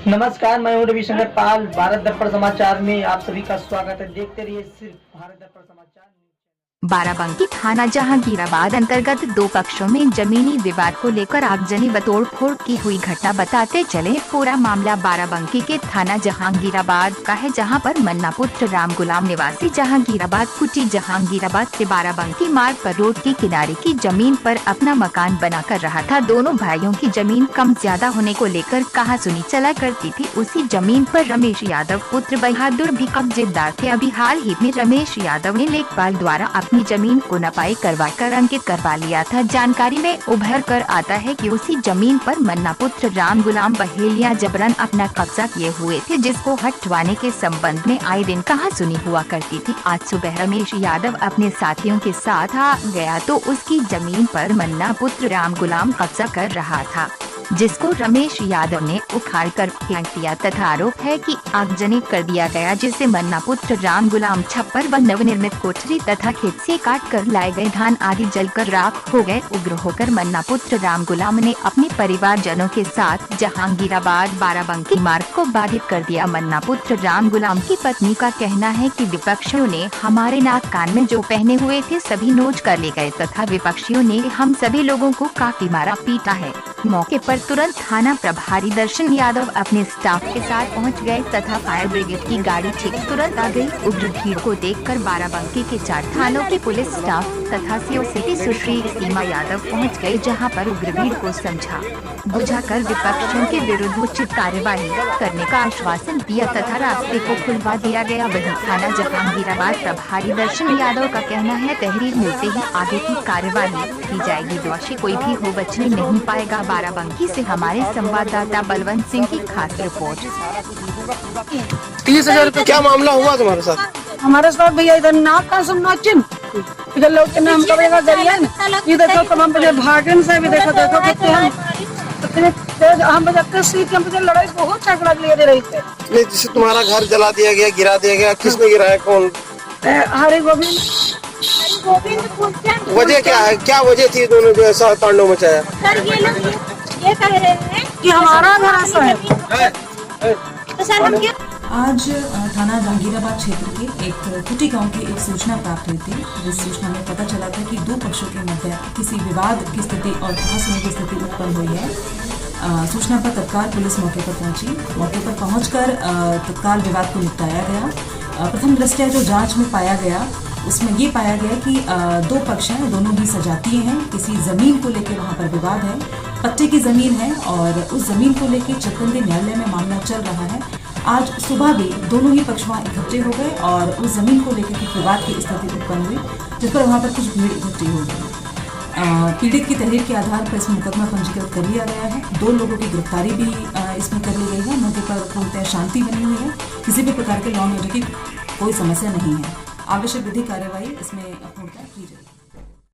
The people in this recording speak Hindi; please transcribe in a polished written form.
नमस्कार, मैं हूँ रविशंकर पाल। भारत दर्पण समाचार में आप सभी का स्वागत है। देखते रहिए सिर्फ भारत दर्पण समाचार। बाराबंकी थाना जहांगीराबाद अंतर्गत दो पक्षों में जमीनी विवाद को लेकर आगजनी व तोड़फोड़ की हुई घटना बताते चले। पूरा मामला बाराबंकी के थाना जहांगीराबाद का है, जहां पर मन्ना पुत्र राम गुलाम निवासी जहांगीराबाद कुटी जहांगीराबाद से बाराबंकी मार्ग पर रोड के किनारे की जमीन पर अपना मकान बना कर रहा था। दोनों भाइयों की जमीन कम ज्यादा होने को लेकर कहासुनी चला करती थी। उसी जमीन पर रमेश यादव पुत्र बहादुर भी कब्जेदार थे। अभी हाल ही में रमेश यादव ने लेखपाल द्वारा अपनी जमीन को नपाई करवाकर अंकित करवा लिया था। जानकारी में उभर कर आता है कि उसी जमीन पर मन्ना पुत्र राम गुलाम बहेलिया जबरन अपना कब्जा किए हुए थे, जिसको हटवाने के संबंध में आए दिन कहासुनी हुआ करती थी। आज सुबह रमेश यादव अपने साथियों के साथ आ गया तो उसकी जमीन पर मन्ना पुत्र राम गुलाम कब्जा कर रहा था, जिसको रमेश यादव ने उखाड़ कर फेंक दिया तथा आरोप है कि आगजनी कर दिया गया, जिससे मन्ना पुत्र राम गुलाम छप्पर व नवनिर्मित कोठरी तथा खेत से काट कर लाए गए धान आदि जलकर राख हो गए। उग्र होकर मन्ना पुत्र राम गुलाम ने अपने परिवारजनों के साथ जहांगीराबाद बाराबंकी मार्ग को बाधित कर दिया। मन्ना पुत्र राम गुलाम की पत्नी का कहना है कि विपक्षियों ने हमारे नाक कान में जो पहने हुए थे सभी नोच कर ले गए तथा विपक्षियों ने हम सभी लोगों को काफी मारा पीटा है। मौके पर तुरंत थाना प्रभारी दर्शन यादव अपने स्टाफ के साथ पहुंच गए तथा फायर ब्रिगेड की गाड़ी ठीक तुरंत आ गई। उग्र भीड़ को देखकर बाराबंकी के 4 थानों के पुलिस स्टाफ तथा सीओ सिटी सुश्री सीमा यादव पहुंच गए, जहां पर उग्र भीड़ को समझा बुझाकर विपक्षियों के विरुद्ध उचित कार्यवाही करने का आश्वासन दिया तथा रास्ते को खुलवा दिया गया। वहीं थाना जहांगीराबाद प्रभारी दर्शन यादव का कहना है तहरीर मिलते ही आगे की कार्यवाही की जाएगी। दोषी कोई भी हो बचने नहीं पाएगा। बाराबंकी से हमारे संवाददाता बलवंत सिंह की खास रिपोर्ट। 30,000 रुपये क्या मामला हुआ तुम्हारे साथ? हमारे साथ भैया इधर नाक का सुनना चिन इधर लोग के नाम का बेगा जरिए ये देखो तब हम मुझे भागन से भी देखो कितने हम बजाते सीट के मुझे लड़ाई बहुत झगड़ा लिए दे रही थे। जिससे तुम्हारा घर जला दिया गया, गिरा दिया गया, किसने गिराया, कौन? हरि गोविंद। वजह क्या है, क्या वजह थी दोनों जो ऐसा तांडव मचाया? सर ये लोग ये कह रहे हैं कि हमारा घर ऐसा है। तो सर हम क्या आज थाना जहांगीराबाद क्षेत्र के एक कुटी गांव की एक सूचना प्राप्त हुई थी। जिस सूचना में पता चला था कि दो पक्षों के मध्य किसी विवाद की स्थिति और कहासुनी की स्थिति उत्पन्न हुई है। सूचना पर तत्काल पुलिस मौके पर पहुंची। मौके पर पहुंचकर तत्काल विवाद को निपटाया गया। प्रथम दृष्टया जो जांच में पाया गया उसमें ये पाया गया कि दो पक्ष हैं, दोनों ही सजातीय हैं। किसी जमीन को लेकर वहाँ पर विवाद है, पट्टे की जमीन है और उस जमीन को लेकर चकंदी न्यायालय में मामला चल रहा है। आज सुबह भी दोनों ही पक्ष वहाँ इकट्ठे हो गए और उस जमीन को लेकर कुछ विवाद की स्थिति उत्पन्न हुई, जिस पर वहाँ पर कुछ भीड़ इकट्ठी हो गई। पीड़ित की तहरीर के आधार पर इसमें मुकदमा पंजीकृत कर लिया गया है। 2 लोगों की गिरफ्तारी भी इसमें कर ली गई है। मौके पर पूर्णतः शांति बनी हुई है, किसी भी प्रकार के लॉ एंड ऑर्डर की कोई समस्या नहीं है। आवश्यक विधिक कार्यवाही इसमें पूर्णतः की जाएगी।